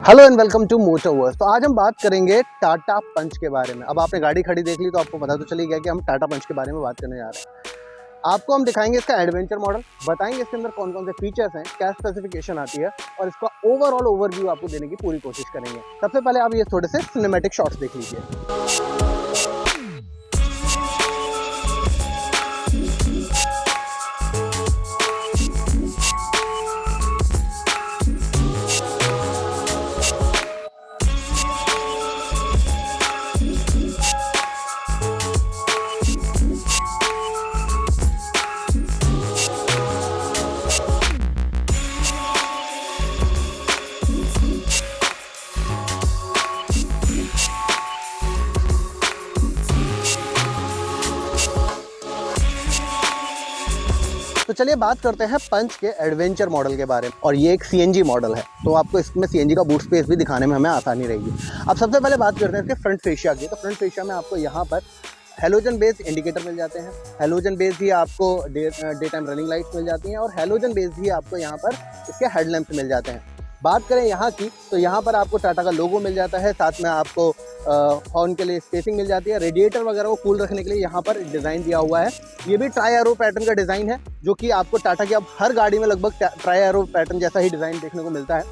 Hello and welcome to Motoverse. तो आज हम बात करेंगे टाटा पंच के बारे में। अब आपने गाड़ी खड़ी देख ली तो आपको पता तो चली गया कि हम टाटा पंच के बारे में बात करने जा रहे हैं। आपको हम दिखाएंगे इसका एडवेंचर मॉडल, बताएंगे इसके अंदर कौन कौन से फीचर्स हैं, क्या स्पेसिफिकेशन आती है और इसका ओवरऑल ओवरव्यू आपको देने की पूरी कोशिश करेंगे। सबसे पहले आप ये थोड़े से सिनेमैटिक शॉट्स देख लीजिए। तो चलिए बात करते हैं पंच के एडवेंचर मॉडल के बारे में। और ये एक सीएनजी मॉडल है, तो आपको इसमें सीएनजी का बूट स्पेस भी दिखाने में हमें आसानी रहेगी। अब सबसे पहले बात करते हैं इसके फ्रंट फेशिया की। तो फ्रंट फेशिया में आपको यहाँ पर हेलोजन बेस्ड इंडिकेटर मिल जाते हैं, हेलोजन बेस्ड ही आपको डे टाइम रनिंग लाइट्स मिल जाती हैं और हेलोजन बेस्ड ही आपको यहाँ पर इसके हेडलैम्प्स मिल जाते हैं। बात करें यहाँ की, तो यहाँ पर आपको टाटा का लोगो मिल जाता है, साथ में आपको हॉर्न के लिए स्पेसिंग मिल जाती है। रेडिएटर वगैरह को कूल रखने के लिए यहाँ पर डिज़ाइन दिया हुआ है। ये भी ट्राई एरो पैटर्न का डिज़ाइन है, जो कि आपको टाटा की अब हर गाड़ी में लगभग ट्राई एरो पैटर्न जैसा ही डिज़ाइन देखने को मिलता है।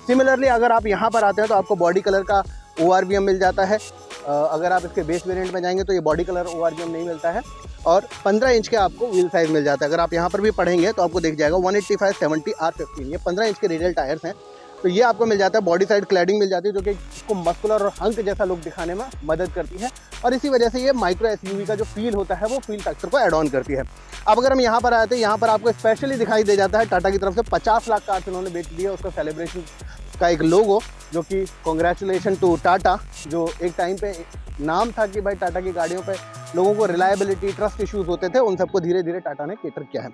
सिमिलरली अगर आप यहाँ पर आते हैं तो आपको बॉडी कलर का ORVM मिल जाता है। अगर आप इसके बेस वेरिएंट में जाएंगे तो ये बॉडी कलर ORVM नहीं मिलता है। और 15 इंच के आपको व्हील साइज़ मिल जाता है। अगर आप यहाँ पर भी पढ़ेंगे तो आपको दिख जाएगा 185/70 R15। ये 15 इंच के रेडियल टायर्स हैं, तो ये आपको मिल जाता है। बॉडी साइड क्लैडिंग मिल जाती है, जो कि इसको मस्कुलर और हंक जैसा लुक दिखाने में मदद करती है और इसी वजह से ये माइक्रो SUV का जो फील होता है वो फील फैक्टर को एड ऑन करती है। अब अगर हम यहाँ पर आए तो यहाँ पर आपको स्पेशली दिखाई दे जाता है टाटा की तरफ से 50 लाख कार्स इन्होंने बेच दी है। उसका सेलिब्रेशन का एक लोगो, जो कि कॉन्ग्रेचुलेशन टू टाटा, जो एक टाइम पे नाम था कि भाई टाटा की गाड़ियों पे लोगों को रिलायबिलिटी ट्रस्ट इश्यूज होते थे, उन सबको धीरे धीरे टाटा ने केटर किया है।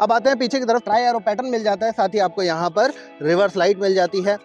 अब आते हैं पीछे की तरफ, ट्राई एरो पैटर्न मिल जाता है, साथ ही आपको यहाँ पर रिवर्स लाइट मिल जाती है,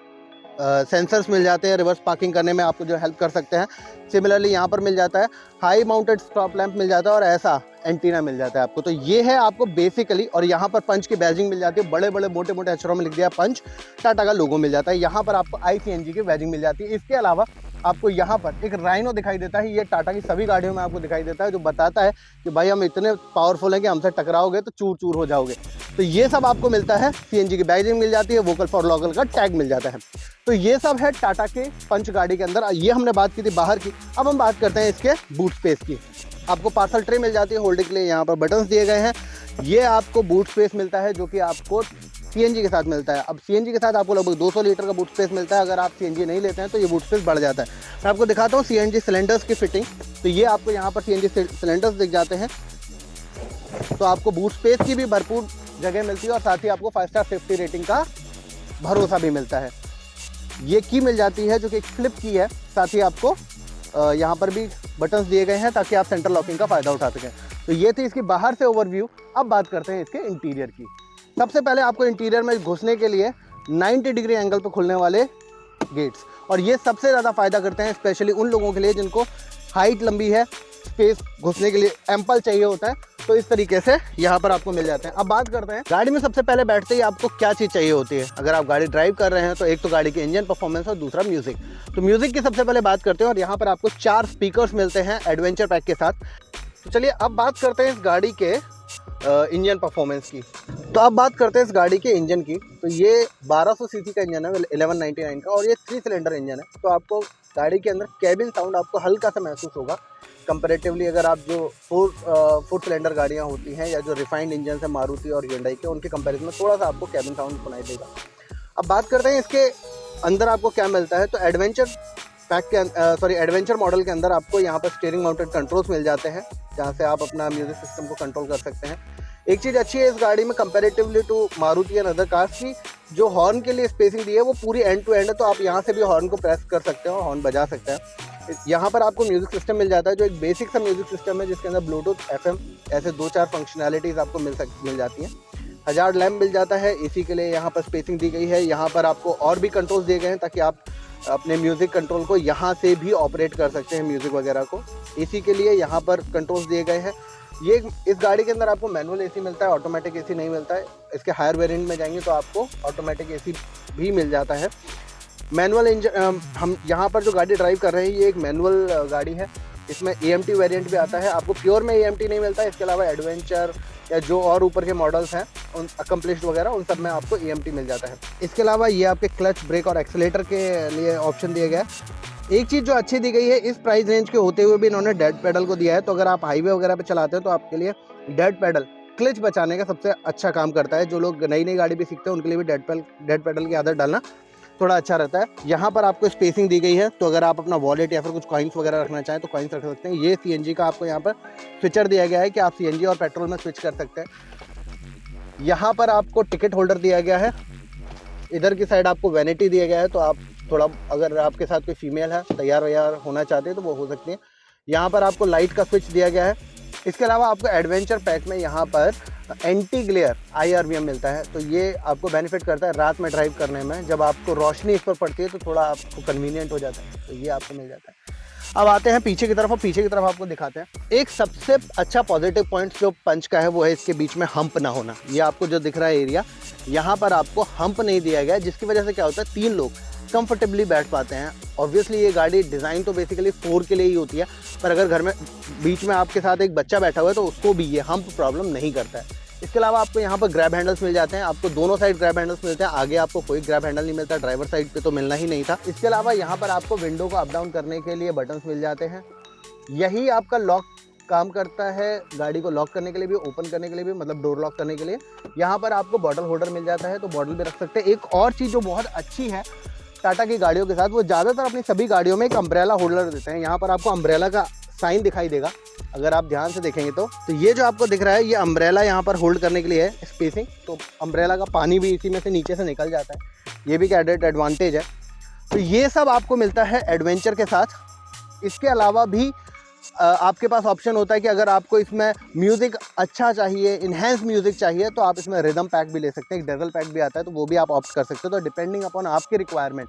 सेंसर्स मिल जाते हैं रिवर्स पार्किंग करने में आपको जो हेल्प कर सकते हैं। सिमिलरली यहाँ पर मिल जाता है हाई माउंटेड स्टॉप लैंप मिल जाता है और ऐसा एंटीना मिल जाता है आपको। तो ये है आपको बेसिकली। और यहाँ पर पंच की बैजिंग मिल जाती है, बड़े बड़े मोटे मोटे अक्षरों में लिख दिया पंच, टाटा का लोगो मिल जाता है। यहाँ पर आपको ICNG की बैजिंग मिल जाती है। इसके अलावा आपको यहाँ पर एक राइनो दिखाई देता है। ये टाटा की सभी गाड़ियों में आपको दिखाई देता है, जो बताता है कि भाई हम इतने पावरफुल हैं कि हमसे टकराओगे तो चूर चूर हो जाओगे। तो ये सब आपको मिलता है। CNG की बैजिंग मिल जाती है, वोकल फॉर लोकल का टैग मिल जाता है। तो ये सब है टाटा के पंच गाड़ी के अंदर। ये हमने बात की थी बाहर की, अब हम बात करते हैं इसके बूट स्पेस की। आपको पार्सल ट्रे मिल जाती है होल्डिंग के लिए, यहाँ पर बटन्स दिए गए हैं। ये आपको बूट स्पेस मिलता है, जो कि आपको CNG के साथ मिलता है। अब CNG के साथ आपको लगभग 200 लीटर का बूट स्पेस मिलता है। अगर आप CNG नहीं लेते हैं तो ये बूट स्पेस बढ़ जाता है। मैं आपको दिखाता हूँ CNG सिलेंडर्स की फिटिंग। तो ये आपको यहाँ पर CNG सिलेंडर्स दिख जाते हैं। तो आपको बूट स्पेस की भी भरपूर जगह मिलती है और साथ ही आपको 5 स्टार सेफ्टी रेटिंग का भरोसा भी मिलता है। ये की मिल जाती है, जो कि एक फ्लिप की है। साथ ही आपको यहाँ पर भी बटन्स दिए गए हैं ताकि आप सेंटर लॉकिंग का फ़ायदा उठा सकें। तो ये थी इसकी बाहर से ओवरव्यू। अब बात करते हैं इसके इंटीरियर की। सबसे पहले आपको इंटीरियर में घुसने के लिए 90 डिग्री एंगल पर खुलने वाले गेट्स, और ये सबसे ज़्यादा फ़ायदा करते हैं स्पेशली उन लोगों के लिए जिनको हाइट लंबी है, स्पेस घुसने के लिए एम्पल चाहिए होता है। तो इस तरीके से यहाँ पर आपको मिल जाते हैं। अब बात करते हैं गाड़ी में सबसे पहले बैठते ही आपको क्या चीज़ चाहिए होती है। अगर आप गाड़ी ड्राइव कर रहे हैं तो एक तो गाड़ी की इंजन परफॉर्मेंस और दूसरा म्यूजिक। तो म्यूजिक की सबसे पहले बात करते हैं, और यहाँ पर आपको 4 स्पीकर्स मिलते हैं एडवेंचर पैक के साथ। तो चलिए अब बात करते हैं इस गाड़ी के इंजन परफॉर्मेंस की। तो अब बात करते हैं इस गाड़ी के इंजन की। तो ये 1200 सीसी का इंजन है, 1199 का, और ये 3 सिलेंडर इंजन है। तो आपको गाड़ी के अंदर कैबिन साउंड आपको हल्का सा महसूस होगा कंपैरेटिवली। अगर आप जो 4 सिलेंडर गाड़ियाँ होती हैं या जो रिफाइंड इंजन है मारुति और hyundai के, उनके कंपैरिजन में थोड़ा सा आपको कैबिन साउंड सुनाई देगा। अब बात करते हैं इसके अंदर आपको क्या मिलता है। तो एडवेंचर मॉडल के अंदर आपको यहाँ पर स्टीयरिंग माउंटेड कंट्रोल्स मिल जाते हैं, जहाँ से आप अपना म्यूजिक सिस्टम को कंट्रोल कर सकते हैं। एक चीज़ अच्छी है इस गाड़ी में comparatively to Maruti and other cars की, जो हॉर्न के लिए स्पेसिंग दी है वो पूरी एंड टू एंड है। तो आप यहाँ से भी हॉर्न को प्रेस कर सकते हैं और हॉर्न बजा सकते हैं। यहाँ पर आपको म्यूजिक सिस्टम मिल जाता है, जो एक बेसिक सा म्यूजिक सिस्टम है, जिसके अंदर ब्लूटूथ, FM ऐसे 2-4 फंक्शनैलिटीज़ आपको मिल जाती हैं। हज़ार्ड लैम्प मिल जाता है, AC के लिए यहाँ पर स्पेसिंग दी गई है। यहाँ पर आपको और भी कंट्रोल्स दिए गए हैं ताकि आप अपने म्यूज़िक कंट्रोल को यहाँ से भी ऑपरेट कर सकते हैं, म्यूज़िक वगैरह को। AC के लिए यहाँ पर कंट्रोल्स दिए गए हैं। ये इस गाड़ी के अंदर आपको मैनुअल AC मिलता है, ऑटोमेटिक AC नहीं मिलता है। इसके हायर वेरिएंट में जाएंगे तो आपको ऑटोमेटिक AC भी मिल जाता है। मैनुअल इंजन, हम यहाँ पर जो गाड़ी ड्राइव कर रहे हैं ये एक मैनुअल गाड़ी है। इसमें AMT वेरिएंट भी आता है, आपको प्योर में AMT नहीं मिलता है। इसके अलावा एडवेंचर या जो और ऊपर के मॉडल्स हैं उन अकम्प्लिश्ड वगैरह उन सब में आपको AMT मिल जाता है। इसके अलावा ये आपके क्लच, ब्रेक और एक्सीलेटर के लिए ऑप्शन दिए गया है। एक चीज़ जो अच्छी दी गई है, इस प्राइस रेंज के होते हुए भी इन्होंने डेड पेडल को दिया है। तो अगर आप हाईवे वगैरह पे चलाते हो तो आपके लिए डेड पेडल क्लच बचाने का सबसे अच्छा काम करता है। जो लोग नई नई गाड़ी भी सीखते हैं उनके लिए भी डेड पेडल की आदत डालना थोड़ा अच्छा रहता है। यहाँ पर आपको स्पेसिंग दी गई है, तो अगर आप अपना वॉलेट या फिर कुछ कॉइन्स वगैरह रखना चाहें तो कॉइन्स रख सकते हैं। ये CNG का आपको यहाँ पर स्विचर दिया गया है कि आप CNG और पेट्रोल में स्विच कर सकते हैं। यहाँ पर आपको टिकट होल्डर दिया गया है। इधर की साइड आपको वैनिटी दिया गया है, तो आप थोड़ा, अगर आपके साथ कोई फीमेल है तैयार वैयार होना चाहते हैं तो वो हो सकती है। यहाँ पर आपको लाइट का स्विच दिया गया है। इसके अलावा आपको एडवेंचर पैक में यहाँ पर एंटी ग्लेयर IRVM मिलता है, तो ये आपको बेनिफिट करता है रात में ड्राइव करने में। जब आपको रोशनी इस पर पड़ती है तो थोड़ा आपको कन्वीनियंट हो जाता है, तो ये आपको मिल जाता है। अब आते हैं पीछे की तरफ, और पीछे की तरफ आपको दिखाते हैं। एक सबसे अच्छा पॉजिटिव पॉइंट जो पंच का है वो है इसके बीच में हम्प ना होना। ये आपको जो दिख रहा है एरिया, यहाँ पर आपको हम्प नहीं दिया गया है, जिसकी वजह से क्या होता है 3 लोग कंफर्टेबली बैठ पाते हैं। ऑब्वियसली ये गाड़ी डिज़ाइन तो बेसिकली 4 के लिए ही होती है, पर अगर घर में बीच में आपके साथ एक बच्चा बैठा हुआ है तो उसको भी ये हम्प प्रॉब्लम नहीं करता है। इसके अलावा आपको यहाँ पर ग्रैब हैंडल्स मिल जाते हैं, आपको दोनों साइड ग्रैब हैंडल्स मिलते हैं। आगे आपको कोई ग्रैब हैंडल नहीं मिलता, ड्राइवर साइड पे तो मिलना ही नहीं था। इसके अलावा यहाँ पर आपको विंडो को अप डाउन करने के लिए बटन्स मिल जाते हैं। यही आपका लॉक काम करता है, गाड़ी को लॉक करने के लिए भी, ओपन करने के लिए भी, मतलब डोर लॉक करने के लिए। यहाँ पर आपको बॉटल होल्डर मिल जाता है, तो बॉटल भी रख सकते हैं। एक और चीज़ जो बहुत अच्छी है टाटा की गाड़ियों के साथ, वो ज़्यादातर अपनी सभी गाड़ियों में एक अम्ब्रेला होल्डर देते हैं। यहाँ पर आपको अम्ब्रेला का साइन दिखाई देगा अगर आप ध्यान से देखेंगे तो ये जो आपको दिख रहा है ये अम्ब्रेला यहाँ पर होल्ड करने के लिए है, स्पेसिंग। तो अम्ब्रेला का पानी भी इसी में से नीचे से निकल जाता है, ये भी एक एडेड एडवांटेज है। तो ये सब आपको मिलता है एडवेंचर के साथ। इसके अलावा भी आपके पास ऑप्शन होता है कि अगर आपको इसमें म्यूज़िक अच्छा चाहिए, इन्हेंस म्यूज़िक चाहिए, तो आप इसमें रिदम पैक भी ले सकते हैं। एक डेजल पैक भी आता है, तो वो भी आप ऑप्ट कर सकते हो। तो डिपेंडिंग अपॉन आपकी रिक्वायरमेंट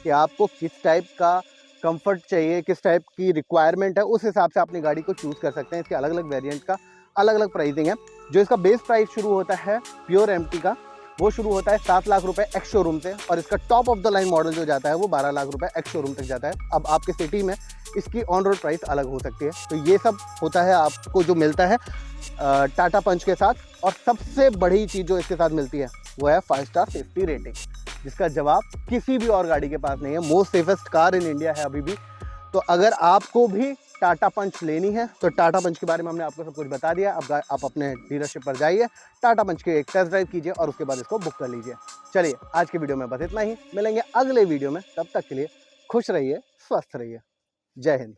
कि आपको किस टाइप का कंफर्ट चाहिए, किस टाइप की रिक्वायरमेंट है, उस हिसाब से अपनी गाड़ी को चूज़ कर सकते हैं। इसके अलग अलग वेरिएंट का अलग अलग प्राइसिंग है। जो इसका बेस प्राइस शुरू होता है प्योर MT का, वो शुरू होता है 7 लाख रुपए एक्स शोरूम से, और इसका top of the line model जो जाता है वो 12 लाख रुपए एक्स शोरूम तक जाता है। अब आपके सिटी में इसकी ऑन रोड प्राइस अलग हो सकती है। तो ये सब होता है आपको जो मिलता है टाटा पंच के साथ। और सबसे बड़ी चीज़ जो इसके साथ मिलती है वो है 5 स्टार सेफ्टी रेटिंग, जिसका जवाब किसी भी और गाड़ी के पास नहीं है। Most safest car in India है अभी भी। तो अगर आपको भी टाटा पंच लेनी है तो टाटा पंच के बारे में हमने आपको सब कुछ बता दिया। अब आप अपने डीलरशिप पर जाइए, टाटा पंच के एक टेस्ट ड्राइव कीजिए और उसके बाद इसको बुक कर लीजिए। चलिए, आज के वीडियो में बस इतना ही। मिलेंगे अगले वीडियो में, तब तक के लिए खुश रहिए, स्वस्थ रहिए। जय हिंद।